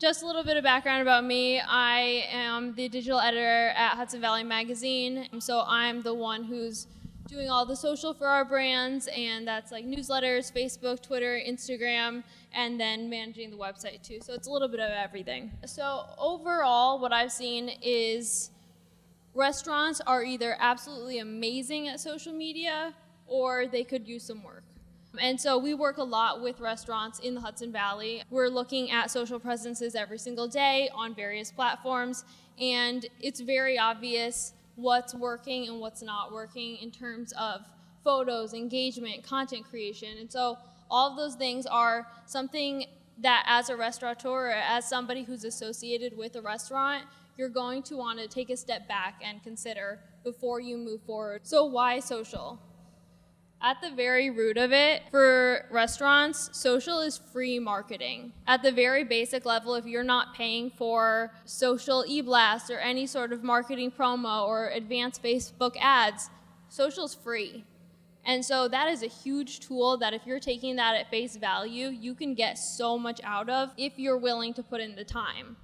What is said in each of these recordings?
Just a little bit of background about me. I am the digital editor at Hudson Valley Magazine, so I'm the one who's doing all the social for our brands, and that's like newsletters, Facebook, Twitter, Instagram, and then managing the website too. So it's a little bit of everything. So overall, what I've seen is restaurants are either absolutely amazing at social media or they could use some work. And so we work a lot with restaurants in the Hudson Valley. We're looking at social presences every single day on various platforms, and it's very obvious what's working and what's not working in terms of photos, engagement, content creation. And so all of those things are something that as a restaurateur or as somebody who's associated with a restaurant, you're going to want to take a step back and consider before you move forward. So why social? At the very root of it, for restaurants, social is free marketing. At the very basic level, if you're not paying for social e-blast or any sort of marketing promo or advanced Facebook ads, social is free. And so that is a huge tool that if you're taking that at face value, you can get so much out of if you're willing to put in the time.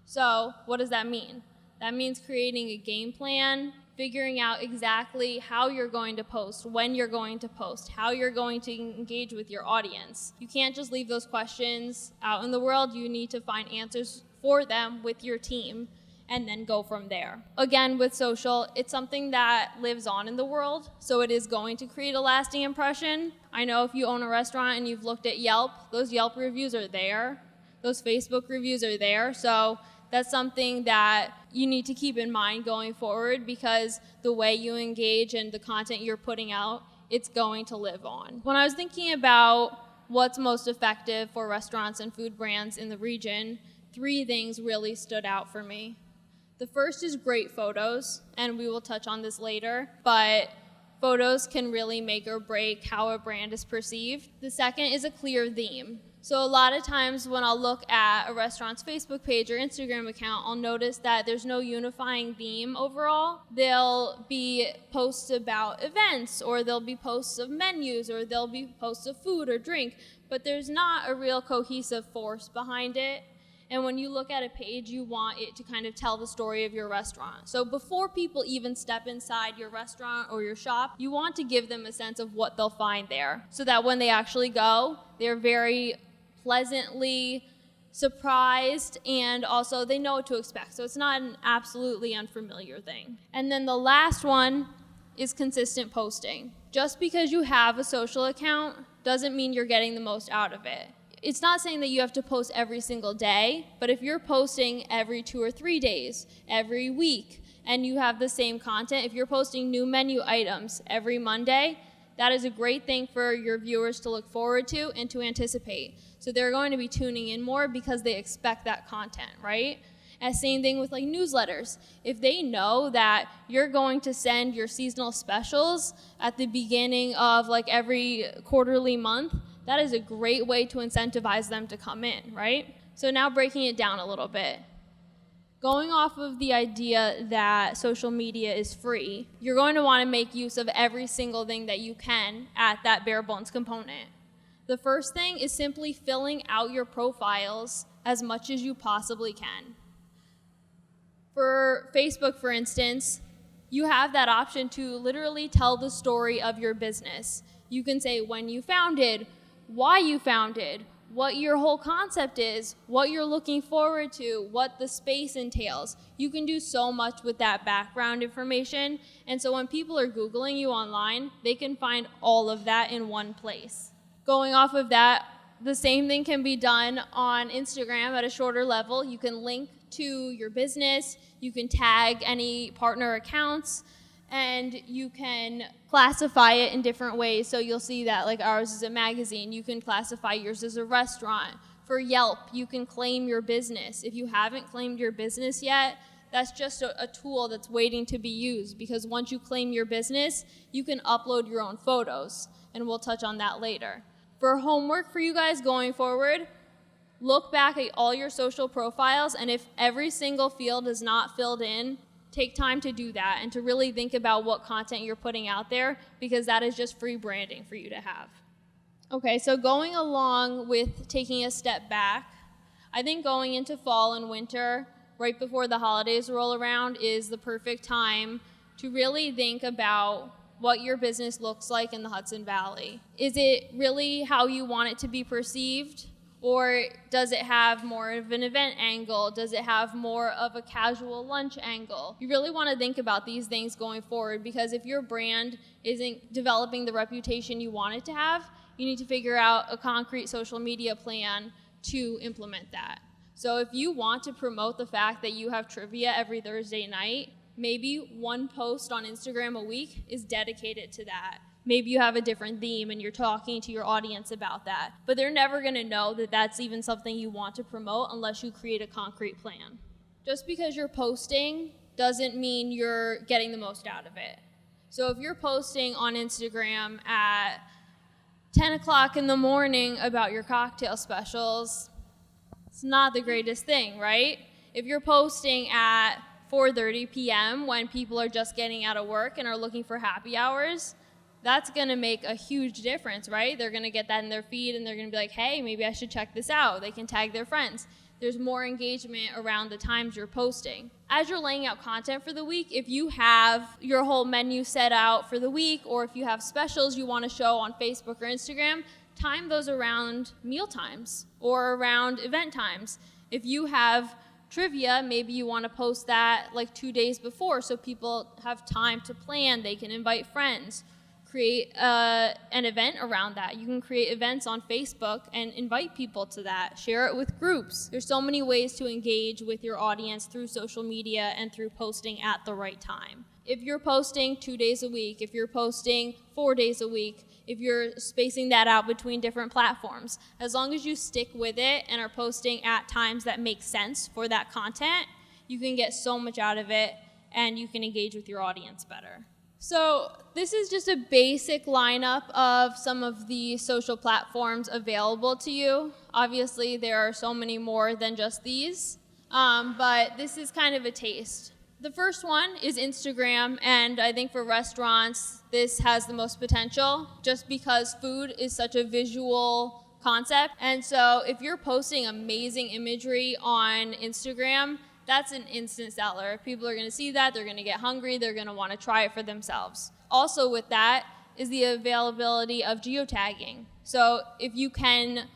So what does that mean? That means creating a game plan, figuring out exactly how you're going to post, when you're going to post, how you're going to engage with your audience. You can't just leave those questions out in the world. You need to find answers for them with your team and then go from there. Again, with social, it's something that lives on in the world, so it is going to create a lasting impression. I know if you own a restaurant and you've looked at Yelp, those Yelp reviews are there. Those Facebook reviews are there. So that's something that you need to keep in mind going forward, because the way you engage and the content you're putting out, it's going to live on. When I was thinking about what's most effective for restaurants and food brands in the region, 3 things really stood out for me. The first is great photos, and we will touch on this later, but photos can really make or break how a brand is perceived. The second is a clear theme. So a lot of times when I'll look at a restaurant's Facebook page or Instagram account, I'll notice that there's no unifying theme overall. There'll be posts about events, or there'll be posts of menus, or there'll be posts of food or drink, but there's not a real cohesive force behind it. And when you look at a page, you want it to kind of tell the story of your restaurant. So before people even step inside your restaurant or your shop, you want to give them a sense of what they'll find there, so that when they actually go, they're very pleasantly surprised, and also they know what to expect. So it's not an absolutely unfamiliar thing. And then the last one is consistent posting. Just because you have a social account doesn't mean you're getting the most out of it. It's not saying that you have to post every single day, but if you're posting every 2 or 3 days, every week, and you have the same content, if you're posting new menu items every Monday, that is a great thing for your viewers to look forward to and to anticipate. So they're going to be tuning in more because they expect that content, right? And same thing with like newsletters. If they know that you're going to send your seasonal specials at the beginning of like every quarterly month, that is a great way to incentivize them to come in, right? So now breaking it down a little bit. Going off of the idea that social media is free, you're going to want to make use of every single thing that you can at that bare bones component. The first thing is simply filling out your profiles as much as you possibly can. For Facebook, for instance, you have that option to literally tell the story of your business. You can say when you founded, why you founded, what your whole concept is, what you're looking forward to, what the space entails. You can do so much with that background information, and so when people are Googling you online, they can find all of that in one place. Going off of that, the same thing can be done on Instagram at a shorter level. You can link to your business, you can tag any partner accounts, and you can classify it in different ways. So you'll see that like ours is a magazine, you can classify yours as a restaurant. For Yelp, you can claim your business. If you haven't claimed your business yet, that's just a tool that's waiting to be used, because once you claim your business, you can upload your own photos, and we'll touch on that later. For homework for you guys going forward, look back at all your social profiles, and if every single field is not filled in, take time to do that and to really think about what content you're putting out there, because that is just free branding for you to have. Okay, so going along with taking a step back, I think going into fall and winter, right before the holidays roll around, is the perfect time to really think about what your business looks like in the Hudson Valley. Is it really how you want it to be perceived? Or does it have more of an event angle? Does it have more of a casual lunch angle? You really want to think about these things going forward, because if your brand isn't developing the reputation you want it to have, you need to figure out a concrete social media plan to implement that. So if you want to promote the fact that you have trivia every Thursday night, maybe one post on Instagram a week is dedicated to that. Maybe you have a different theme and you're talking to your audience about that. But they're never going to know that that's even something you want to promote unless you create a concrete plan. Just because you're posting doesn't mean you're getting the most out of it. So if you're posting on Instagram at 10 o'clock in the morning about your cocktail specials, it's not the greatest thing, right? If you're posting at 4:30 p.m. when people are just getting out of work and are looking for happy hours, that's going to make a huge difference, right? They're going to get that in their feed and they're going to be like, hey, maybe I should check this out. They can tag their friends. There's more engagement around the times you're posting. As you're laying out content for the week, if you have your whole menu set out for the week, or if you have specials you want to show on Facebook or Instagram, time those around meal times or around event times. If you have trivia, maybe you want to post that like 2 days before so people have time to plan. They can invite friends. Create an event around that. You can create events on Facebook and invite people to that. Share it with groups. There's so many ways to engage with your audience through social media and through posting at the right time. If you're posting 2 days a week, if you're posting 4 days a week, if you're spacing that out between different platforms, as long as you stick with it and are posting at times that make sense for that content, you can get so much out of it and you can engage with your audience better. So this is just a basic lineup of some of the social platforms available to you. Obviously, there are so many more than just these, but this is kind of a taste. The first one is Instagram, and I think for restaurants, this has the most potential just because food is such a visual concept. And so if you're posting amazing imagery on Instagram, that's an instant seller. People are going to see that, they're going to get hungry, they're going to want to try it for themselves. Also with that is the availability of geotagging. So if you can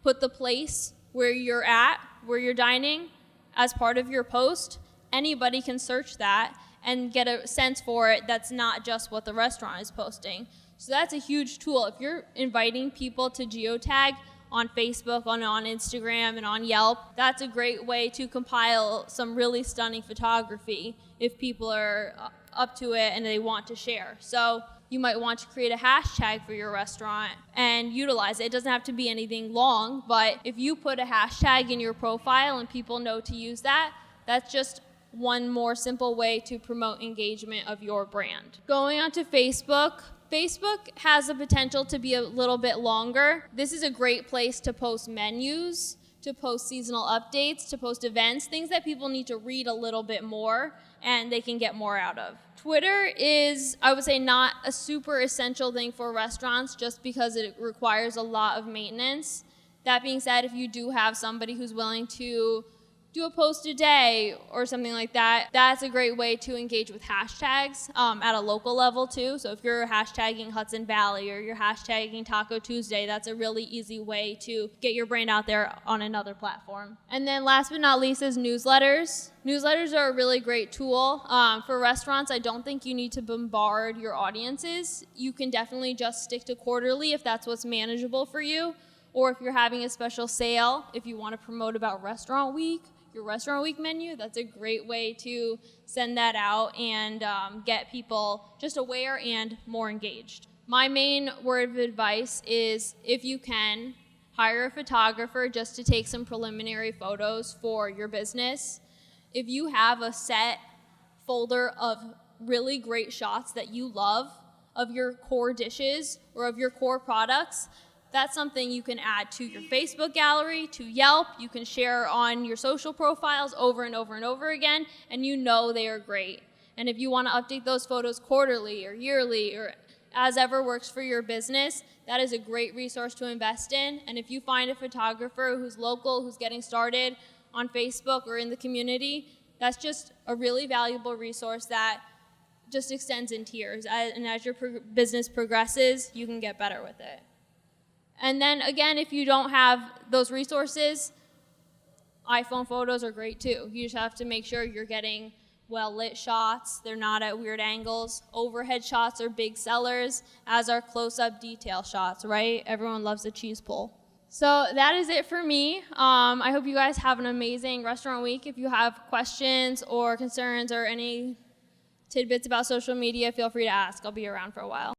put the place where you're at, where you're dining, as part of your post, anybody can search that and get a sense for it that's not just what the restaurant is posting. So that's a huge tool. If you're inviting people to geotag on Facebook, on Instagram, and on Yelp, that's a great way to compile some really stunning photography if people are up to it and they want to share. So you might want to create a hashtag for your restaurant and utilize it. It doesn't have to be anything long, but if you put a hashtag in your profile and people know to use that, that's just one more simple way to promote engagement of your brand. Going on to Facebook, Facebook has the potential to be a little bit longer. This is a great place to post menus, to post seasonal updates, to post events, things that people need to read a little bit more and they can get more out of. Twitter is, I would say, not a super essential thing for restaurants just because it requires a lot of maintenance. That being said, if you do have somebody who's willing to do a post a day or something like that, that's a great way to engage with hashtags at a local level too. So if you're hashtagging Hudson Valley or you're hashtagging Taco Tuesday, that's a really easy way to get your brand out there on another platform. And then last but not least is newsletters. Newsletters are a really great tool. For restaurants, I don't think you need to bombard your audiences. You can definitely just stick to quarterly if that's what's manageable for you. Or if you're having a special sale, if you want to promote about Restaurant Week, your Restaurant Week menu, that's a great way to send that out and get people just aware and more engaged. My main word of advice is, if you can, hire a photographer just to take some preliminary photos for your business. If you have a set folder of really great shots that you love of your core dishes or of your core products, that's something you can add to your Facebook gallery, to Yelp. You can share on your social profiles over and over and over again, and you know they are great. And if you want to update those photos quarterly or yearly or as ever works for your business, that is a great resource to invest in. And if you find a photographer who's local, who's getting started on Facebook or in the community, that's just a really valuable resource that just extends in tiers. And as your business progresses, you can get better with it. And then again, if you don't have those resources, iPhone photos are great too. You just have to make sure you're getting well-lit shots. They're not at weird angles. Overhead shots are big sellers, as are close-up detail shots, right? Everyone loves a cheese pull. So that is it for me. I hope you guys have an amazing restaurant week. If you have questions or concerns or any tidbits about social media, feel free to ask. I'll be around for a while.